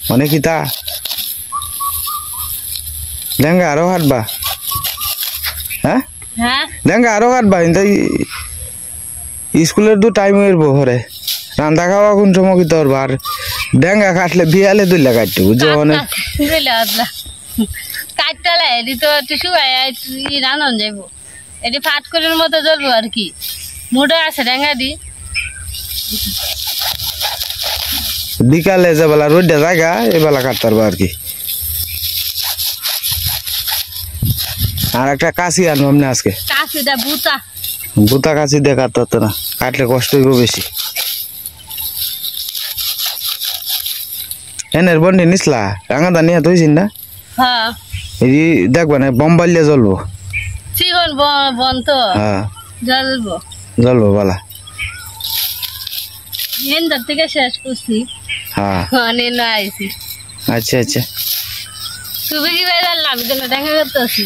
মানে কিতা লেঙ্গা আরো কাটবা হ্যাঁ হ্যাঁ লেঙ্গা আরো কাটবা কিন্তু স্কুলের তো টাইম হইব ঘরে রান্না খাওয়া কোন সময় কি তোর বার ডেঙ্গা কাটলে বিয়ালে দুইলা কাটতে বুঝছো মানে কাটটালে এটি তো টিসু রানন যাইব এটি ফাট করির মতো জ্বলবো আর কি মুডা আছে ডেঙ্গা দি বিকালে যে বেলা রোদটা জায়গা এই বেলা কাটতে পারবো আর কি আর একটা কাশি আনবো না আজকে কাশি দা বুতা বুতা কাশি দিয়ে কাটতে হতো না কাটলে কষ্ট হইব বেশি এনের বন্ডি নিসলা রাঙাদা নিয়ে তুইছিস না হ্যাঁ এই দেখবা না বম্বাইলে জ্বলবো চিকন বন তো হ্যাঁ জ্বলবো জ্বলবো বালা হেন্দার থেকে শেষ করছি হ্যাঁ অনেক না আইছি আচ্ছা আচ্ছা তুমি কি ভাই জানলাম আমি তো দেখা করতেছি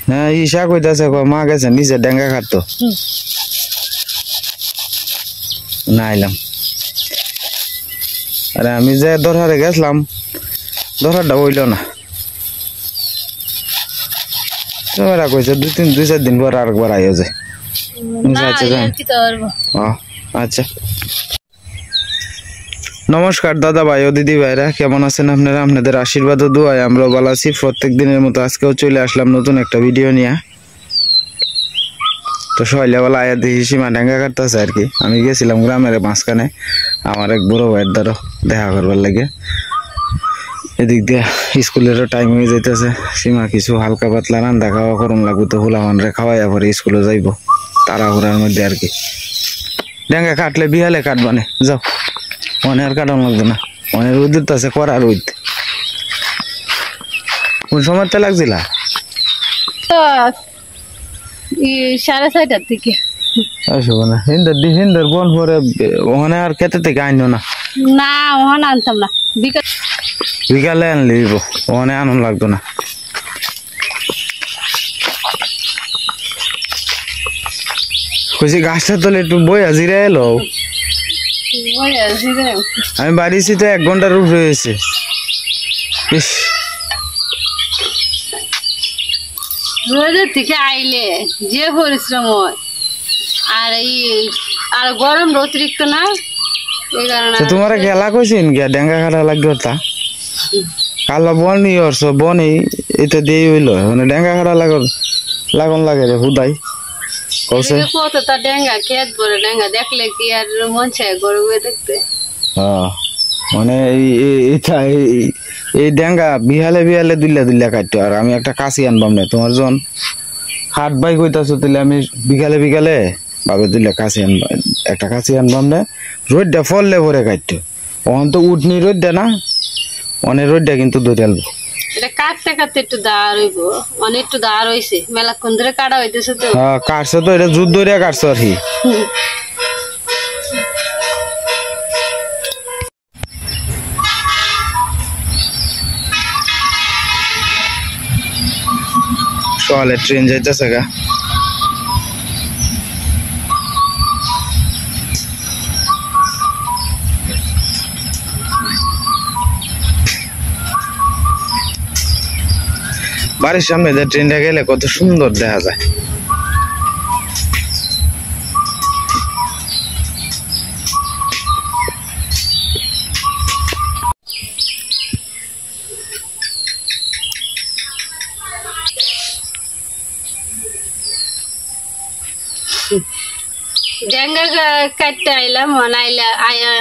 হ্যাঁ ঈশা কইতাছে মা গেছে নিচে ডেঙ্গা কাটতো না আইলাম আরে আমি যে দরহারে গেছিলাম দরহারটা হইল না তোমরা কইছে দুই চার দিন পর আরেকবার আইও যায় আচ্ছা নমস্কার দাদা ভাই ও দিদি ভাইরা কেমন আছেন আপনারা আপনাদের আশীর্বাদ ও দোয়ায় আমরা ভালো আছি প্রত্যেক দিনের মতো আজকেও চলে আসলাম নতুন একটা ভিডিও নিয়ে তো সকালবেলা আয়া দেখি সীমা ডেঙ্গা কাটতেছে আর কি আমি গেছিলাম গ্রামের মাঝখানে আমার এক বড় ভাইয়ের দ্বারা দেখা করবার লাগে এদিক দিয়ে স্কুলেরও টাইম হয়ে যাইতেছে সীমা কিছু হালকা পাতলা রান্না খাওয়া করুন লাগবে তো হুলা মানরে খাওয়াইয়া পরে স্কুলে যাইব তাড়াহুড়ার মধ্যে আর কি ডেঙ্গা কাটলে বিহালে কাটবানে যাও মনে আর কাটানো লাগবে না মনে রোদ আছে করা রোদ কোন সময়তে লাগছিলা 6:30টার থেকে আসবো না হিন্দার বন পরে ওখানে আর খেতে থেকে আইনো না না ওখানে আনতাম না বিকালে আনলে ওখানে আনন্দ লাগতো না কইছি গাছটা তোলে একটু বই হাজিরা এলো আমি বাড়িছি তো 1 ঘন্টার উপরে হয়েছে রোদের থেকে আইলে যে পরিশ্রম হয় আর আর গরম অতিরিক্ত না এই কারণে তোমার গেলা কইছেন গিয়া ডেঙ্গা কাটা লাগবে তা কালা বন ইয়রছ বনই এটা দিয়ে হইলো মানে ডেঙ্গা কাটা লাগুন লাগে রে হুদাই কইছে কত তা ডেঙ্গা খেত বড় ডেঙ্গা দেখলে কি আর মন চায় গরমে দেখতে হ্যাঁ মানে এই ডেঙ্গা বিহালে দুইলা কাটতো আর আমি একটা কাশি আনবাম না তোমার জন হাট বাই কইতাছো তাহলে আমি বিকালে ভাবে দুইলা কাশি আনবা একটা কাশি আনবাম না রোদটা ফললে ভরে কাটতো ওখান তো উঠনি রোদটা না অনেক রোদটা কিন্তু দৌড়ালবো এটা কাটতে একটু দাঁড় হইব মানে একটু দাঁড় হইছে মেলাক্ষণ ধরে কাটা হইতেছে তো হ্যাঁ কাটছে তো এটা যুদ্ধ ধরে কাটছো আর কি সকালে ট্রেন যাইতেছে গা বাড়ির সামনে যে ট্রেনটা গেলে কত সুন্দর দেখা যায় ডেঙ্গা কাটতে আইলাম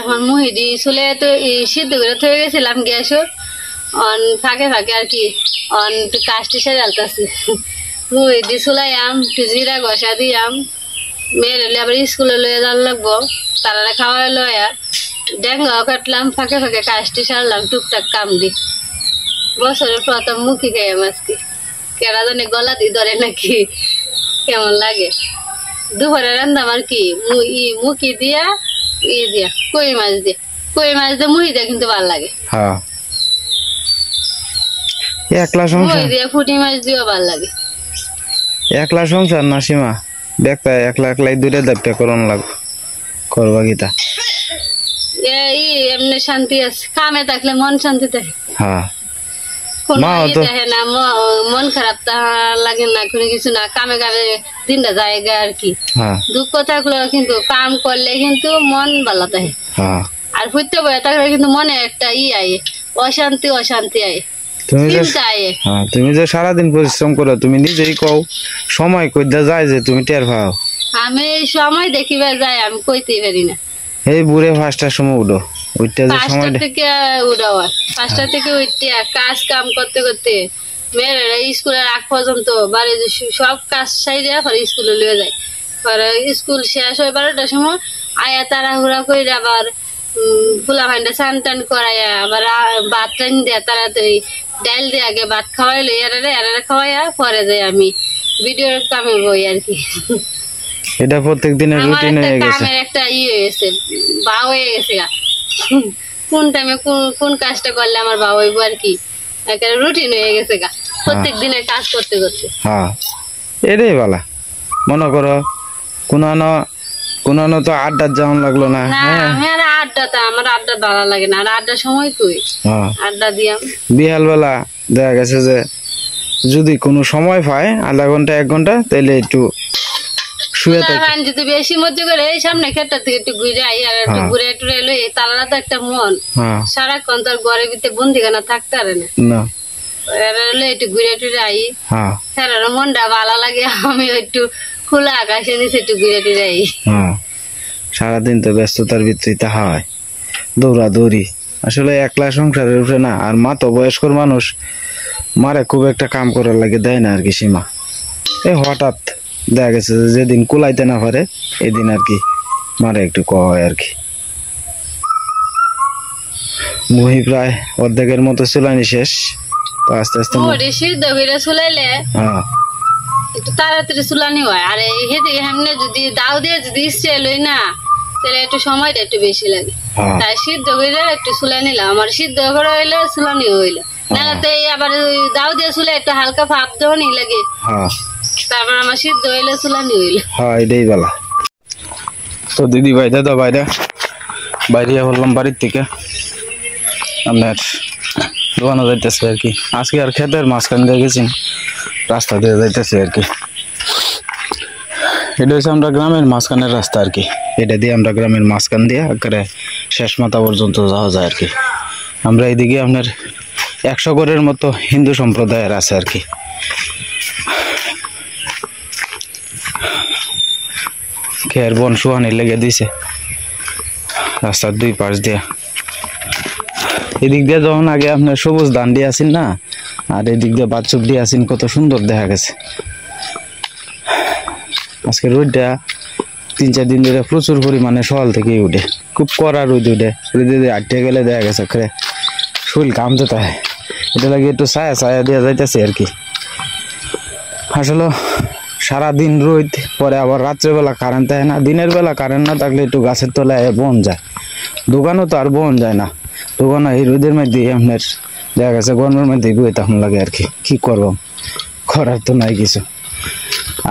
এখন মুহিদি চুলে তো সিদ্ধ করে থয়ে গেছিলাম গ্যাসও ফাঁকে আর কি কাজটি সাজালতাছি মুহিদি চুলাইয়াম জিরা ঘষা দিয়াম মেয়ের আবার স্কুলে লয়ে যাওয়ার লাগবো তারা খাওয়া লয়া ডেঙ্গাও কাটলাম ফাঁকে কাজটি সারলাম টুকটাক কাম দি বছরের প্রথম মুখি খাইয়াম আজকে কেরা জানে গলা দিয়ে ধরে নাকি কেমন লাগে দুপুরে রান্নাম আর কি মুখি দিয়া কই মাছ দিয়ে মুহি দিয়া কিন্তু ভালো লাগে একলা সংসার দিয়া ফুটি মাছ দিও ভালো লাগে একলা সংসার না সীমা দেখতে একলাই দুইটা দায়িত্ব করন লাগবে করবা গীতা এই এমনি শান্তি আছে, কামে থাকলে মন শান্তি থাকে, হ্যাঁ কোনো মা ই তো দেখে না, মন খারাপ লাগে না, কোনো কিছু না, কামে কামে দিনটা যায় আর কি। হ্যাঁ দুঃখ থাকলেও কিন্তু কাম করলে কিন্তু মন ভালো থাকে, হ্যাঁ আর ফুটতে বয়ে থাকলে কিন্তু মনে একটা আয়ে, অশান্তি অশান্তি আয়ে, তুমি যে চিন্তা আয়ে। হ্যাঁ তুমি যে সারাদিন পরিশ্রম করো, তুমি নিজেই কও সময় কইদা যায় যে তুমি টের পাও। আমি সময় দেখিবার যাই, আমি কইতেই পারি না। এই বুড়ে 5টার সময় উঠো, ওইটা যে 5টা সময়টা থেকে উঠাওয়া, 5টা থেকে উঠতে কাজ কাম করতে করতে মেয়েরা স্কুলের আগ পর্যন্ত বাড়ির সব কাজ সাইডে পরে স্কুলে লিয়ে যায়, পরে স্কুল শেষ হয় 12টার সময়, আয়া তাড়াহুড়া করে আবার ফুলা ভাইন্ডা চান টান করাইয়া আবার ভাত টান দেয়া তাড়াতাড়ি, ডাইল দিয়ে আগে ভাত খাওয়াইলো, এরারে খাওয়াইয়া পরে যাই আমি ভিডিওর কামে বই আর কি। এটা প্রত্যেক দিনের আমার রুটিন একটা হয়ে গেছে। কামের একটা হয়ে গেছে, বা হয়ে গেছে গা। কোন টাইমে কোন কাজটা করলে আমার বা হইব আর কি, একটা রুটিন হয়ে গেছে গা, প্রত্যেক দিনের কাজ করতে করতে। হ্যাঁ এটাই বলা, মনে করো কোন তো আড্ডা যাওয়ান লাগলো না। না হ্যাঁ আমি আর আড্ডাটা, আমার আড্ডা ভালো লাগে না, আর আড্ডার সময় কই হ্যাঁ আড্ডা দিয়াম। বিহাল বেলা দেখা গেছে যে যদি কোনো সময় পায় আধা ঘন্টা 1 ঘন্টা, তাহলে একটু শুয়ে থাকি। যদি বেশি মধ্যে করে এই সামনে খেটটা থেকে একটু ঘুরে আই, আর একটু ঘুরে টুরে এলো, তারা তো একটা মন হ্যাঁ সারাক্ষণ তোর ঘরের ভিতরে বন্দিখানা থাকতে পারে না, না এলো একটু ঘুরে টুরে আই, হ্যাঁ খেলার মনটা ভালো লাগে, আমি একটু খোলা আকাশে নিচে একটু ঘুরে টুরে আই। হ্যাঁ সারাদিন তো ব্যস্ততার ভিতরেই তাহা হয়, দৌড়াদৌড়ি, আসলে একলা সংসারে উঠে না। আর মা তো বয়স্কর মানুষ, মারে খুব একটা কাম করার লাগে দেয় না আর কি সীমা। এই হঠাৎ দেখা গেছে যে যেদিন কুলাইতে না পারে এদিন আর কি মারে একটু কয় আর কি। মুহি প্রায় অর্ধেকের মতো চুলানি শেষ, তো আস্তে আস্তে মোটামুটি সিদ্ধ করে চুলাইলে হ্যাঁ একটু তাড়াতাড়ি চুলানি হয়, আর হেমনে যদি দাও দিয়ে যদি ইচ্ছে লই না, তাহলে একটু সময়টা একটু বেশি লাগে। হ্যাঁ তাই সিদ্ধ করে একটু চুলাই নিলাম, আমার সিদ্ধ করে হইলে চুলানি হইলো, নাহলে তো এই আবার ওই দাও দিয়ে চুলে একটু হালকা ভাপ দেওয়ানি লাগে, হ্যাঁ তারপর আমার সিদ্ধ হইলে চুলানি হইলো। হ্যাঁ এটাই বেলা। তো দিদি ভাই দাদা বাইরে বললাম বাড়ির থেকে আপনার দোকানে যাইতেছে আর কি। আজকে আর ক্ষেতের মাঝখান দিয়ে গেছি, রাস্তা দিয়ে যাইতেছে আর কি। এটা হচ্ছে আমরা গ্রামের মাঝখানের রাস্তা আর কি, এটা দিয়ে আমরা গ্রামের মাঝখান দিয়ে একেবারে শেষ মাথা পর্যন্ত যাওয়া যায় আর কি। আমরা এইদিকে আপনার 100 ঘরের মতো হিন্দু সম্প্রদায়ের আছে আর কি। খের বন সুহানি লেগে দিছে রাস্তার 2 পাশ দিয়ে। এদিক দিয়ে যখন আগে আপনার সবুজ ধান দিয়ে আসেন না, আর এদিক দিয়ে বাচ্চুক দিয়ে আসেন, কত সুন্দর দেখা গেছে। আজকে রোদটা 3-4 দিন ধরে প্রচুর পরিমাণে সকাল থেকেই উঠে, খুব কড়া রোদ উঠে, রোদে আটকে গেলে দেখা গেছে শরীর কামতে থাকে। এটা লাগে একটু ছায়া ছায়া দিয়ে যাইতেছে আর কি। আসলে সারাদিন রোদ, পরে আবার রাত্রেবেলা কারেন্ট থাকে না, দিনের বেলা কারেন্ট না থাকলে একটু গাছের তলায় বন যায়, দোকানও তো আর বন যায় না। দোকানে এই রোদের মধ্যে আপনার দেখা গেছে গরমের মধ্যে বয়ে তখন লাগে আর কি করবো, করার তো নাই কিছু।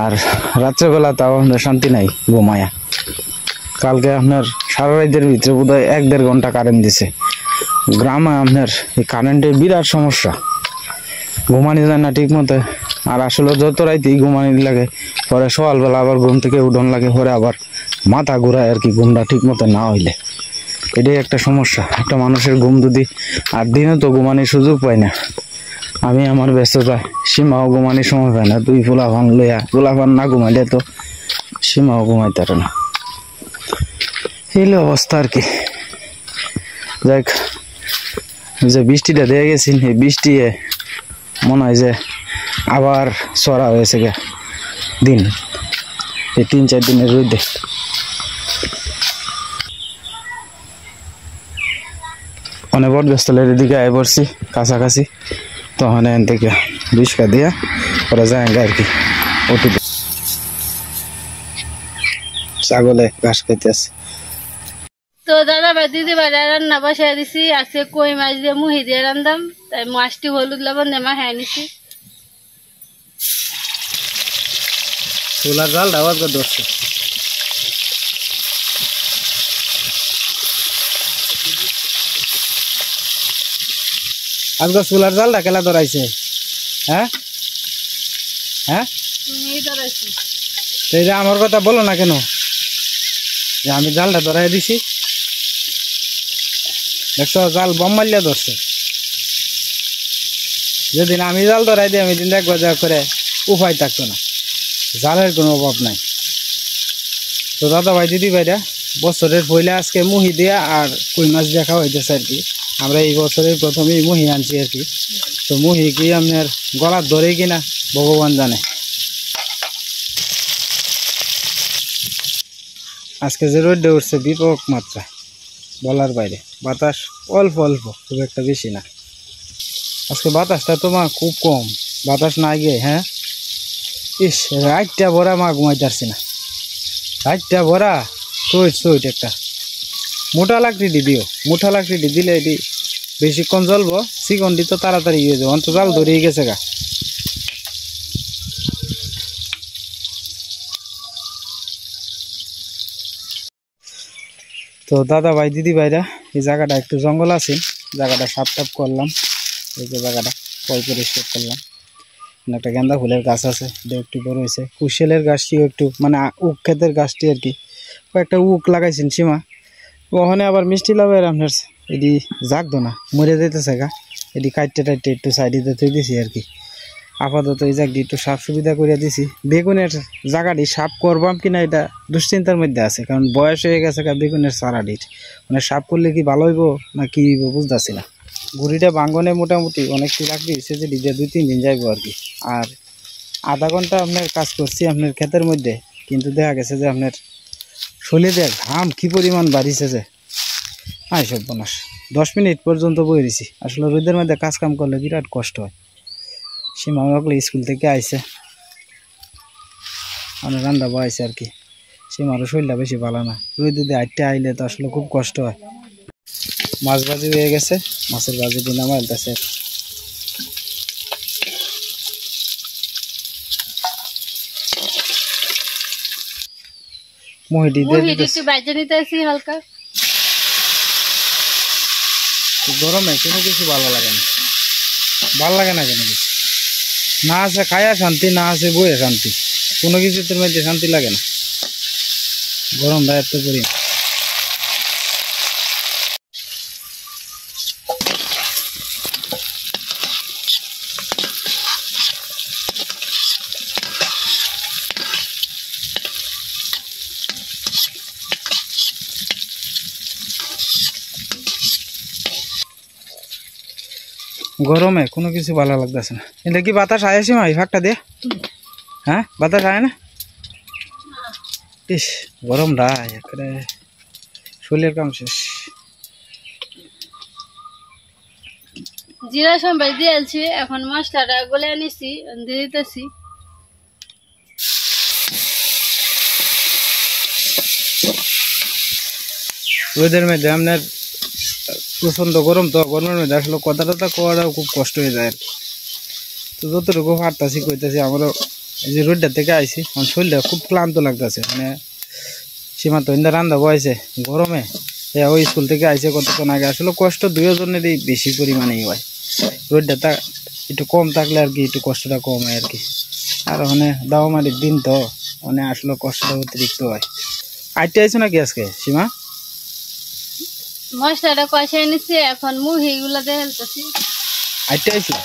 আর রাত্রেবেলা তাও আপনার শান্তি নাই ঘুমায়া। কালকে আপনার সারা রাতের ভিতরে বোধহয় 1-1.5 ঘন্টা কারেন্ট দিছে। গ্রামে আপনার এই কারেন্টের বিরাট সমস্যা, ঘুমানি যায় না ঠিক মতো। আর আসলে যত রাইতেই ঘুমানি লাগে, পরে সকালবেলা আবার ঘুম থেকে উঠন লাগে, পরে আবার মাথা ঘুরায় আর কি, ঘুমটা ঠিক মতো না হইলে। এটাই একটা সমস্যা, একটা মানুষের ঘুম যদি, আর দিনে তো ঘুমানির সুযোগ পায় না। আমি আমার ব্যস্ততায় সীমাও ঘুমানির সময় পায় না। 2 পোলাপান লইয়া, পোলাপান না ঘুমাইলে তো সীমাও ঘুমাইতে পারে না। এই অবস্থা আর কি। যাই যে বৃষ্টিটা দিয়ে গেছি, এই বৃষ্টি মনে হয় যে আবার চড়া হয়েছে গে দিন, এই 3-4 দিনের রোদে। অনেক বট ব্যস্তলের এদিকে আয় পড়ছি কাছাকাছি, তখন এখান থেকে রিক্সা দিয়া ওরা যায় আর কি। ওটি ছাগলে ঘাস খাইতে আছে। তো দাদা ভাই দিদি ভাই রান্না বসাই দিছি, আজকে কই মাছ দিয়ে মুহি দিয়ে রান্দাম, তাই মাছটি হলুদ লবণ দিয়ে মাখাই নিছি। চুলার জাল আওয়াজ করে ধরছে। আজকে চুলার জালটা খেলা ধরাইছে হ্যাঁ হ্যাঁ এই যে আমার কথা বলো না কেন যে আমি জালটা ধরাই দিছি দেখছো জাল বম মারলে ধরছে যেদিন আমি জাল ধরাই দিই আমি দিন একবার যা করে উপায় থাকতো না জালের কোনো অভাব নাই তো দাদা ভাই দিদি ভাইরা বছরের পয়লা আজকে মুহি দিয়া আর কই মাছ দেখা হইতেছে আর কি আমরা এই বছরের প্রথমেই মুহি আনছি আর কি তো মুহি কি আপনার গলার ধরে কিনা ভগবান জানে আজকে যে রোদে উঠছে বিপক মাত্রা বলার বাইরে বাতাস অল্প অল্প খুব একটা বেশি না আজকে বাতাসটা তোমার খুব কম বাতাস না গিয়ে হ্যাঁ ইস রাতটা ভরা মা ঘুমাইতে পারছি না রাতটা ভরা সুইট একটা মোটা লাকড়ি দিও মোটা লাকড়ি দিলে এটি বেশিক্ষণ জ্বলবো চিকনটি তো তাড়াতাড়ি হয়ে যাবো অন্ত জাল ধরিয়ে গেছে গা তো দাদা ভাই দিদি ভাইরা এই জায়গাটা একটু জঙ্গল আছে জায়গাটা সাপ টাপ করলাম এই যে জায়গাটা পরিষ্কার করলাম একটা গেন্দা ফুলের গাছ আছে এটা একটু বড় হয়েছে কুশেলের গাছটিও একটু মানে উক ক্ষেতের গাছটি আর কি কয়েকটা উক লাগাইছেন সীমা ওখানে আবার মিষ্টি লাভের আপনার এটি জাগতো না মরে যেতেছে গা এটি কাটতে টাইটে একটু সাইডে থই দিছি আর কি আপাতত এই জায়গাটি একটু সাফ সুবিধা করে দিছি বেগুনের জায়গাটি সাফ করবাম কিনা এটা দুশ্চিন্তার মধ্যে আছে কারণ বয়স হয়ে গেছে বেগুনের চারাটির মানে সাফ করলে কি ভালো হইব না কি হইব বুঝতেছি না গুড়িটা ভাঙনে মোটামুটি অনেকটি রাখবি সে যে ডিজে 2-3 দিন যাইব আর কি আর আধা ঘন্টা আপনার কাজ করছি আপনার ক্ষেতের মধ্যে কিন্তু দেখা গেছে যে আপনার শরীরে ঘাম কি পরিমাণ বাড়িছে যে সব বনাস 10 মিনিট পর্যন্ত বইরেছি আসলে রোদের মধ্যে কাজ কাম করলে বিরাট কষ্ট হয় সীমা ওগুলো স্কুল থেকে আইছে অনেক রান্না বয়েছে আর কি সীমারও শরীরটা বেশি ভালো না রোদে দিয়ে আইতে আইলে তো আসলে খুব কষ্ট হয় মাছ ভাজি হয়ে গেছে মাছের ভাজি দিন আমার কাছে মুহিটি একটু বাইজে নিতেছি হালকা গরমে কোনো কিছু ভালো লাগে না কোনো কিছু না আছে খায়া শান্তি না আছে বইয়ে শান্তি কোনো কিছুতে মধ্যে শান্তি লাগে না গরমটা এত পরিমাণ গরমে কোনো কিছু ভালো লাগতেছে না এটা কি বাতাস আয়েছি মা এই ফাঁকটা দিয়ে হ্যাঁ বাতাস আয় না ইস গরমটা একেবারে শরীরের কাম শেষ জিরা সম্বাই দিয়েছি এখন মশলাটা গলে আনিছি দিয়ে দিতেছি রোদের মধ্যে আপনার প্রচন্ড গরম তো গরমের মধ্যে আসলে কথা টথা করাও খুব কষ্ট হয়ে যায় আর কি তো যতটুকু পারতাছি কইতেছি আমারও এই যে রোডটা থেকে আইছি আমার শরীরটা খুব ক্লান্ত লাগতেছে মানে সীমা তো ইন্দা রান্না বয়েছে গরমে ওই স্কুল থেকে আইছে কতক্ষণ আগে আসলে কষ্ট দুজনেরই বেশি পরিমাণেই হয় রোডটা একটু কম থাকলে আর কি একটু কষ্টটা কম হয় আর কি আর ওখানে দাওয়ামারির দিন তো মানে আসলে কষ্টটা অতিরিক্ত হয় আইতে আইছো নাকি আজকে সীমা মশলাটা কষাই নিচ্ছি এখন মুহিগুলো দেখতেছি আইতে আইছো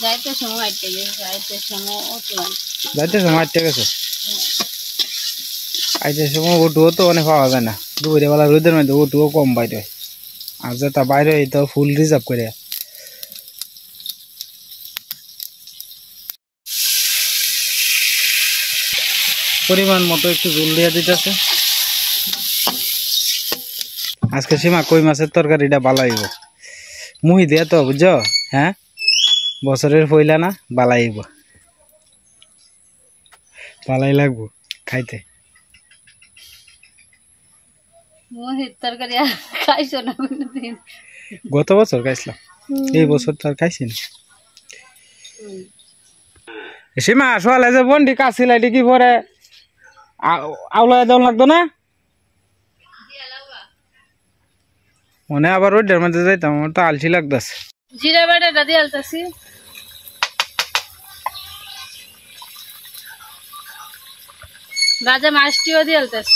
যাইতে সময় আইতে গেছে যাইতে সময় আইতে গেছে আইতে সময় ওটুও তো অনেক পাওয়া যায় না দুপুরবেলা রোদের মধ্যে ওটুও কম বাইরে হয় আর যেটা বাইরে হয় তো ফুল রিজার্ভ করে পরিমাণ মতো একটু জল দিয়ে দিতেছে আজকে সীমা কই মাছের তরকারিটা ভালো হইব মুহি দিয়া তো বুঝছো হ্যাঁ বছরের পয়লা না ভালাই হইব ভালাই লাগবো খাইতে মুহির তরকারি খাইছো না কোনদিন গত বছর খাইছিলাম এই বছর তো আর খাইছি না সীমা সোয়ালে যে বন্ডি কাছিল এটি কি পরে আউলায় দেওয়া লাগতো না মনে আবার ওইটার মধ্যে যাইতাম আমার তো আলসি লাগতেছে জিরা বাটাটা দিয়ে আলতাছি। ভাজা মাছটিও দিয়ে আলতাছি।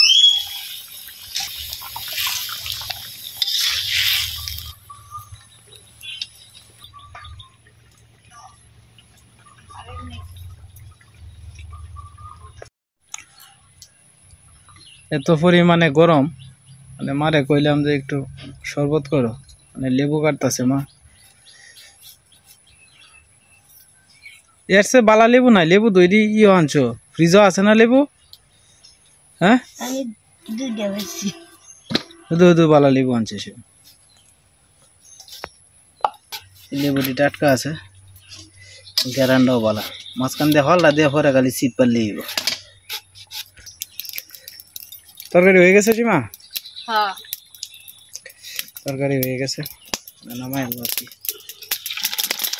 এত পরিমাণে গরম, মানে মারে কইলাম যে একটু শরবত করো, মানে লেবু কাটতেছে মা। এর সে বালা লেবু নাই, লেবু দইরি ইয়ে আনছো, ফ্রিজও আছে না লেবু? হ্যাঁ শুধু বালা লেবু আনছে সে। লেবুটি টাটকা আছে, গ্যারান্ডাও বালা। মাঝখান দিয়ে হলটা দিয়ে পরে খালি শীত পারলে তরকারি হয়ে গেছে সীমা? হ্যাঁ তরকারি হয়ে গেছে, নামাই আনবো আর কি।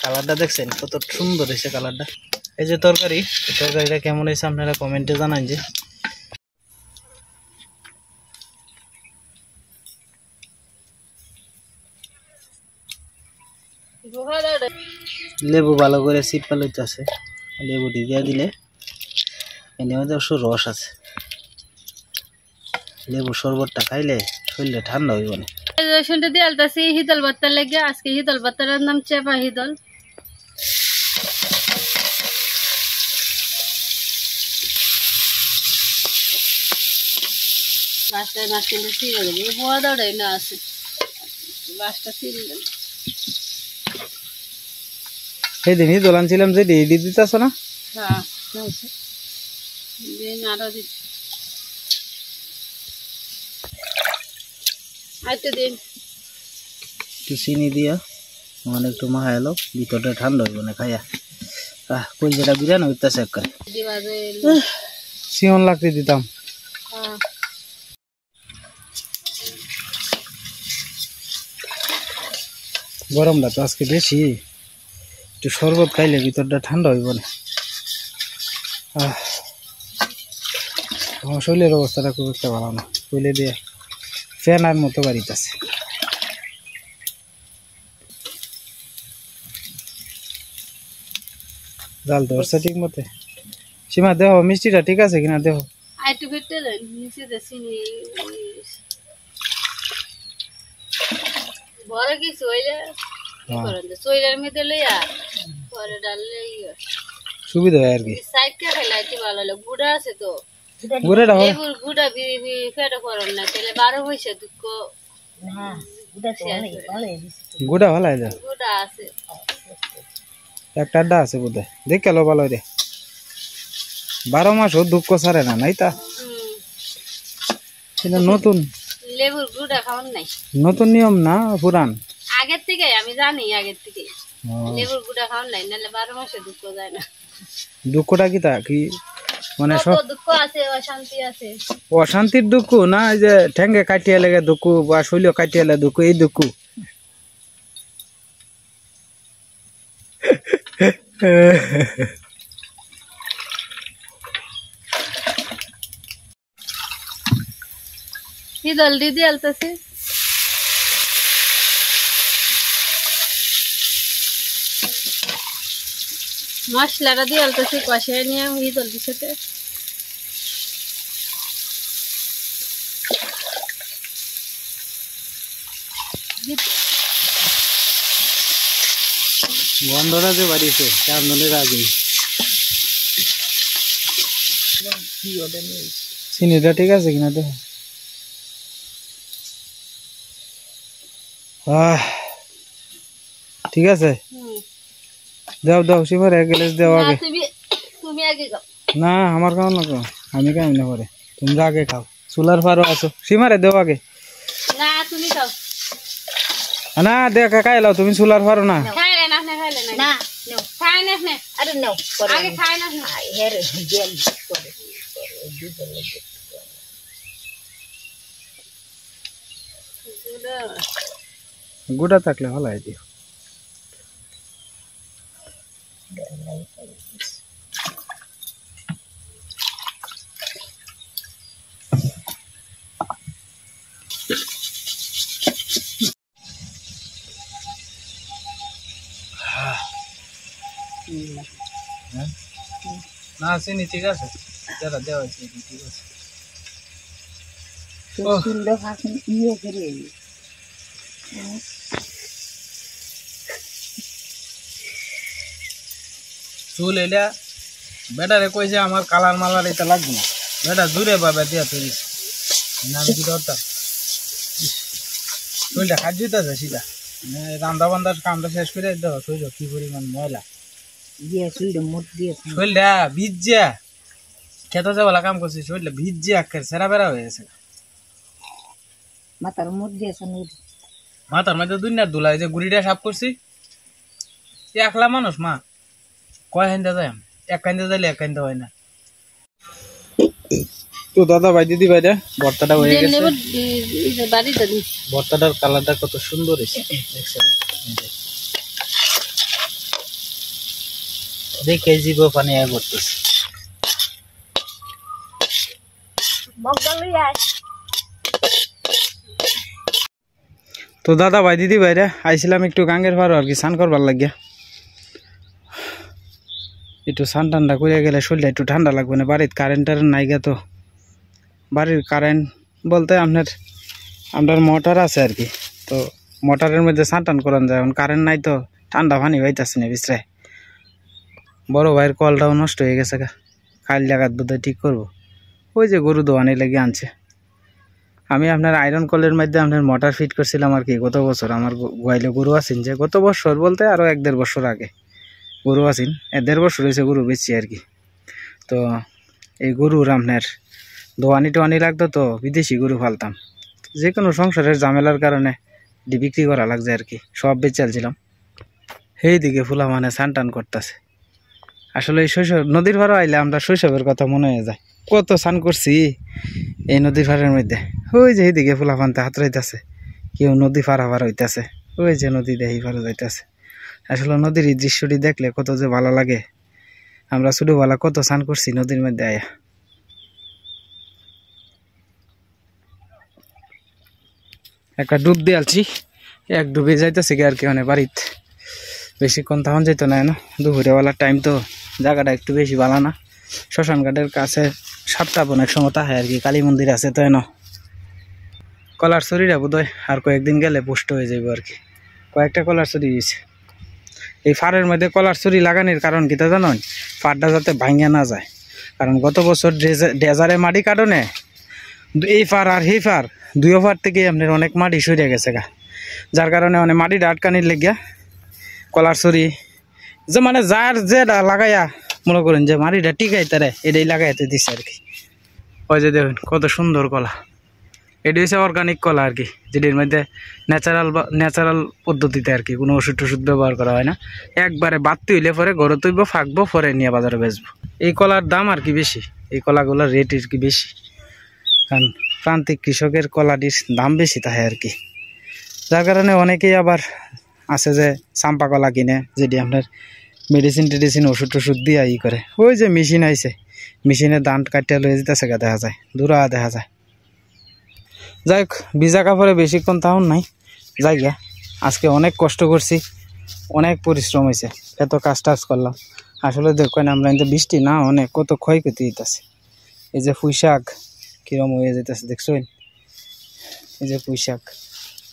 কালারটা দেখছেন কত সুন্দর হয়েছে কালারটা। এই যে তরকারি, এই তরকারিটা কেমন হয়েছে আপনারা কমেন্টে জানান। যে লেবু ভালো করে চিপা লইতেছে, লেবুটি দিয়ে দিলে এর মধ্যে অবশ্য রস আছে। লেবু শরবতটা খাইলে শরীরে ঠান্ডা হইব না। রসুনটা দিয়ে আলতাছি হিদল ভর্তার লেগে। আজকে হিদল ভর্তার নাম চেপা হিদল। বাসটা না কিনলে ছিঁড়ে দেবে, বড় দৌড়াই না আছে, বাসটা ছিঁড়ে দেবে। সেদিন হিদল আনছিলাম যে এডি দিতেছ না? হ্যাঁ দিন আরো দিচ্ছি, আরেকটু দিন। একটু চিনি দিয়া মানে একটু মাখা এলো, ভিতরটা ঠান্ডা হইব না খাইয়া। কলজাটা বিরিয়ানি হইতেছে একবারে, সিয়ন লাগতে দিতাম। গরমটা তো আজকে বেশি, একটু শরবত খাইলে ভিতরটা ঠান্ডা হইব না। আমার শরীরের অবস্থাটা খুব একটা ভালো না, কইলে দিয়ে ফ্যান আর মতো বাড়িতেছে। জাল ধরছে ঠিক মতে। সীমা দেহ মিষ্টিটা ঠিক আছে কিনা দেহ। একটু ফিরতে দেন, নিচে চিনি বড় কিছু হইলে চইলার মধ্যে লইয়া পরে ডাললে সুবিধা হয় আর কি। সাইডটা খেলাইতে ভালো হলো, গুড়া আছে তো, গুড়াটা লেবুর গুড়া ফেটে করেন না, তাহলে 12 পয়সা দুঃখ। গুড়া ভালো হয়, গুড়া আছে একটা আড্ডা আছে বোধ হয়, দেখ কেলো ভালো রে। 12 মাস ও দুঃখ সারে না, নাই তা নতুন লেবুর গুড়া খাওয়ান নাই, নতুন নিয়ম না পুরান? আগের থেকে আমি জানি, আগের থেকে লেবুর গুড়া খাওয়ান নাই, নাহলে 12 মাসে দুঃখ যায় না। দুঃখটা কি তা কি মানে সব দুঃখ আছে, অশান্তি আছে। অশান্তির দুঃখ না, এই যে ঠ্যাঙ্গে কাটিয়ে লেগে দুঃখ বা শৈল কাটিয়ে লেগে দুঃখ, এই দুঃখ। হিদল দিদি আলতেছে, মশলাটা দিয়ে আলতেছি, কষায় নিয়ে হিদল দিতে। গন্ধটা যে বাড়িছে রাঁধুনির আগে। চিনিটা ঠিক আছে কিনা দেখো। ঠিক আছে, দাও দাও সীমার এক গ্লাস দাও আগে। তুমি আগে খাও না, আমার খাও না, আমি খাই না পরে, তোমরা আগে খাও। চুলার ফারো আছো, সীমারে দেও আগে। না তুমি খাও না, দেখা খাই লাও, তুমি চুলার ফারো না। খাইলে না, খাইলে না, না খাই না, আরে নাও আগে খাই না, হেরে জেল করে গুড়া থাকলে ভালো হয় দিও। হ্যাঁ না চিনি ঠিক আছে যেটা দেওয়া হয়েছে ঠিক আছে চুল এলা বেটারে কইছে আমার কালার মালার এটা লাগবে না বেটা দূরে পাবে দিয়া তুই নাম কি দরকার চুলটা কাজ দিতেছে সিধা রান্না বান্ধার কামটা শেষ করে দাও শরীর কি পরিমাণ ময়লা শরীরটা ভিজা খেতে যাওয়া কাম করছি শরীরটা ভিজে আখের সেরা বেড়া হয়ে গেছে মাথার মধ্যে দুনিয়ার দুলাই যে গুড়িটা সাফ করছি একলা মানুষ মা কয় হাইন্দা যায় এক কাইন্দা যাইলে এক কাইন্দা হয় না তো দাদা ভাই দিদি ভাই ভর্তাটা হয়ে গেছে ভর্তাটার কালারটা কত সুন্দর এসেছে দেখছেন দেখে জীব পানি আয় করতেছে তো দাদা ভাই দিদি ভাইরা আইছিলাম একটু গাঙ্গের পাড়ো আর কি স্নান করবার লাগিয়া একটু স্নান ঠান্ডা করে গেলে শরীরটা একটু ঠান্ডা লাগবে না বাড়ির কারেন্ট টারেন্ট নাই গে তো বাড়ির কারেন্ট বলতে আপনার মোটর আছে আর কি তো মোটরের মধ্যে স্নান টান করান যায় এখন কারেন্ট নাই তো ঠান্ডা পানি পাইতেছে না বিশ্রায় বড় ভাইয়ের কলটাও নষ্ট হয়ে গেছে কাল জায়গাত বোধহয় ঠিক করবো ওই যে গরু দোয়ানি লেগে আনছে আমি আপনার আয়রন কলের মধ্যে আপনার মোটর ফিট করছিলাম আর কি গত বছর আমার গোয়াইলে গরু আছেন যে গত বছর বলতে আরও 1-1.5 বছর আগে গরু আছেন 1.5 বছর হয়েছে গরু বেচছি আর কি তো এই গরুর আপনার দোয়ানি টোয়ানি লাগতো তো বিদেশি গরু ফালতাম যে কোনো সংসারের ঝামেলার কারণে বিক্রি করা লাগছে আর কি সব বেচ চালছিলাম সেই দিকে ফুলা মানে স্নান টান করতেছে আসলে এই শৈশব নদীর পাড়ে আইলে আমরা শৈশবের কথা মনে হয়ে যায় কত স্নান করছি এই নদীর পাড়ের মধ্যে ওই যে এইদিকে ফুলা ফানতে হাত রইতেছে কেউ নদী পারাবার হইতেছে ওই যে নদী দেখি পারা যাইতেছে আসলে নদীর এই দৃশ্যটি দেখলে কত যে ভালো লাগে আমরা ছোটবেলা কত স্নান করছি নদীর মধ্যে আয়া একটা ডুব দিয়ে আলছি এক ডুবে যাইতেছে আর কি মানে বাড়িতে বেশিক্ষণ তখন যেত না দুপুরেবেলার টাইম তো জায়গাটা একটু বেশি ভালো না শ্মশান ঘাটের কাছে সাতটা অনেক সময় তাহে আর কি কালী মন্দির আছে তো কলার ছড়িটা বোধ হয় আর কয়েকদিন গেলে পুষ্ট হয়ে যাবে আর কি কয়েকটা কলার ছড়ি দিয়েছে এই ফাড়ের মধ্যে কলার ছড়ি লাগানোর কারণ কি তা জানো ফাড়টা যাতে ভাঙা না যায় কারণ গত বছর ডেজারে মাটি কাটনে এই ফার আর সেই ফার দুই ফার থেকে আপনার অনেক মাটি সরে গেছে যার কারণে অনেক মাটিটা আটকানির লেগিয়া কলার ছড়ি যে মানে যার যে লাগাইয়া মনে করেন যে মাটিটা টিকাই তারে এটাই লাগাইতে দিচ্ছে আর কি ওই যে দেখুন কত সুন্দর কলা এটি হচ্ছে অর্গানিক কলা আর কি যেটির মধ্যে ন্যাচারাল পদ্ধতিতে আর কি কোনো ওষুধ টষুধ ব্যবহার করা হয় না একবারে বাড়তে হইলে পরে গড়ে তুইব ফাঁকবো পরে নিয়ে বাজারে বেচবো এই কলার দাম আর কি বেশি এই কলাগুলোর রেট আর কি বেশি কারণ প্রান্তিক কৃষকের কলাটির দাম বেশি তাই আর কি যার কারণে অনেকেই আবার আছে যে চাম্পা কলা কিনে যেটি আপনার মেডিসিন ওষুধ টষুধ দিয়ে ই করে ওই যে মেশিন আইছে মেশিনে দান কাটিয়ে লয়ে যেতেছে দেখা যায় দূরা দেখা যায় যাই হোক ভিজা কাপড়ে বেশিক্ষণ তাহন নাই যাই গা আজকে অনেক কষ্ট করছি অনেক পরিশ্রম হয়েছে এত কাজ টাজ করলাম আসলে দেখবেন আমরা কিন্তু বৃষ্টি না অনেক কত ক্ষয়ক্ষতি হইতেছে এই যে পুঁই শাক কিরম হয়ে যেতেছে দেখছেন এই যে পুঁই শাক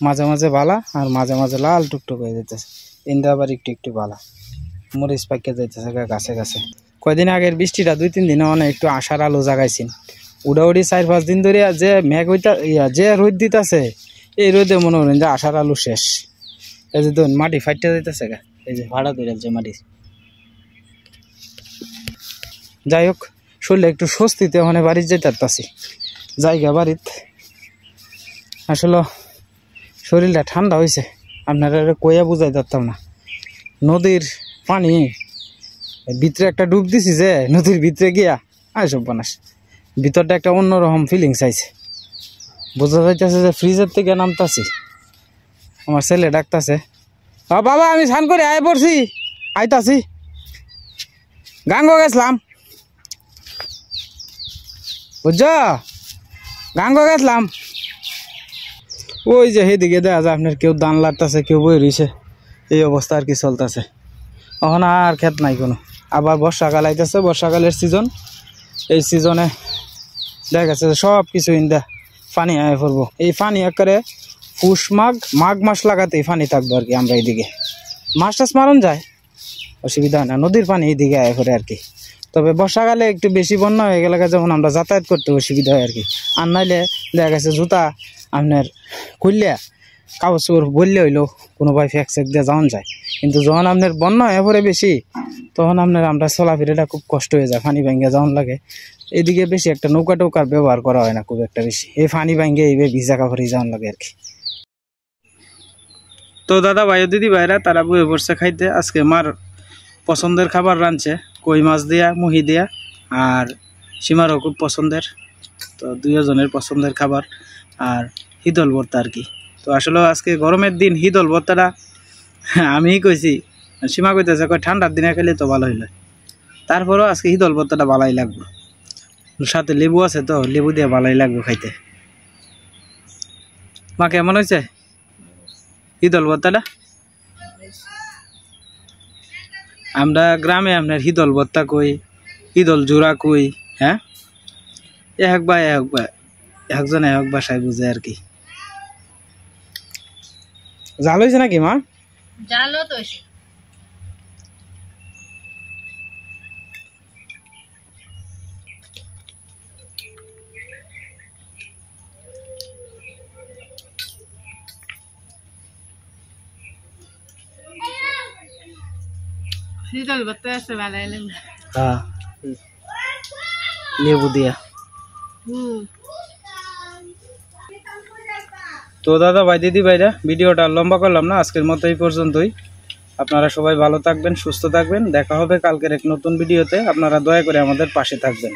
মাঝে মাঝে বালা আর মাঝে মাঝে লাল টুকটুক হয়ে যেতেছে ইন্দা আবার একটু বালা মরিচ পাকিয়ে যাইতেছে গাছে গাছে কয়দিন আগের বৃষ্টিটা 2-3 দিনে অনেক একটু আশার আলো জাগাইছেন উড়াউড়ি 4-5 দিন ধরে যে মেঘ হইতা যে রোদ দিতেছে এই রোদে মনে করেন যে আশার আলো শেষ এই যে ধরুন মাটি ফাইটে যাইতেছে এই যে ভাড়া ধরে যে মাটি যাই হোক শরীরে একটু স্বস্তিতে ওখানে বাড়ি যেতে পারতাছি জায়গা বাড়িতে আসলে শরীরটা ঠান্ডা হয়েছে আপনারা কইয়া বুঝাই পারতাম না নদীর পানি ভিতরে একটা ডুব দিছি যে নদীর ভিতরে গিয়া সব বানাস ভিতরটা একটা অন্যরকম ফিলিংস আইছে বোঝা যাইতেছে যে ফ্রিজের থেকে নামতাছি আমার ছেলে ডাকতেছে বাবা আমি স্নান করে আয় পড়ছি আইতাছি গাঙ্গ গেছিলাম বুঝছ গাঙ্গ গেছিলাম ওই যে সেদিকে দেখা যায় আপনার কেউ দান লাগতেছে কেউ বই রয়েছে এই অবস্থা আর কি চলতেছে এখন আর ক্ষেত নাই কোনো। আবার বর্ষাকাল আইতেছে, বর্ষাকালের সিজন। এই সিজনে দেখা গেছে সব কিছু ইন্দা পানি আয় পড়বো। এই পানি একেবারে পুষ মাঘ মাস লাগাতেই পানি থাকবো আর কি। আমরা এইদিকে মাছ টাছ মারণ যায়, অসুবিধা হয় না, নদীর পানি এইদিকে আয় পড়ে আর কি। তবে বর্ষাকালে একটু বেশি বন্যা হয়ে গেলে যেমন আমরা যাতায়াত করতে অসুবিধা হয় আর কি। আর নাইলে দেখা গেছে জুতা আপনার খুললে কাগজ বললে হইলো কোনো ভাই ফ্যাক সেক দিয়ে যাওয়ান যায়। কিন্তু যখন আপনার বন্যা হয়ে পড়ে বেশি, তখন আমরা চলাফেরাটা খুব কষ্ট হয়ে যায়, পানি ভাঙ্গে যাওয়ান লাগে। এদিকে বেশি একটা নৌকা টৌকার ব্যবহার করা হয় না খুব একটা বেশি, এই পানি ভাঙ্গে এইভাবে ভিজা কাপড়ে যাওয়ান লাগে আর কি। তো দাদা ভাই দিদি ভাইরা তারা বয়ে পড়ছে খাইতে। আজকে মার পছন্দের খাবার রাঁধছে, কই মাছ দিয়া, মুহি দিয়া, আর সীমারও খুব পছন্দের। তো দুজনের পছন্দের খাবার আর হিদল ভর্তা আর কি। তো আসলে আজকে গরমের দিন হিদল ভর্তাটা আমিই কইছি, সীমা কইতেছে কই ঠান্ডার দিনে খেলে তো ভালো হইলো। তারপরেও আজকে হিদল ভর্তাটা ভালোই লাগবে, সাথে লেবু আছে তো লেবু দিয়ে ভালোই লাগবে খাইতে। মা কেমন হয়েছে হিদল ভর্তাটা? আমরা গ্রামে আপনার হিদল ভর্তা কই, হিদল জোড়া কই। হ্যাঁ, একজন এক বাসায় বুঝে আর কি। জাল হয়েছে নাকি মা? জালও তো শীতল ভর্তা আছে ভালো লাগবে। হ্যাঁ, লেবু দিয়া। তো দাদা ভাই দিদি ভাইরা ভিডিওটা লম্বা করলাম না, আজকের মতো এই পর্যন্তই। আপনারা সবাই ভালো থাকবেন, সুস্থ থাকবেন। দেখা হবে কালকের এক নতুন ভিডিওতে। আপনারা দয়া করে আমাদের পাশে থাকবেন।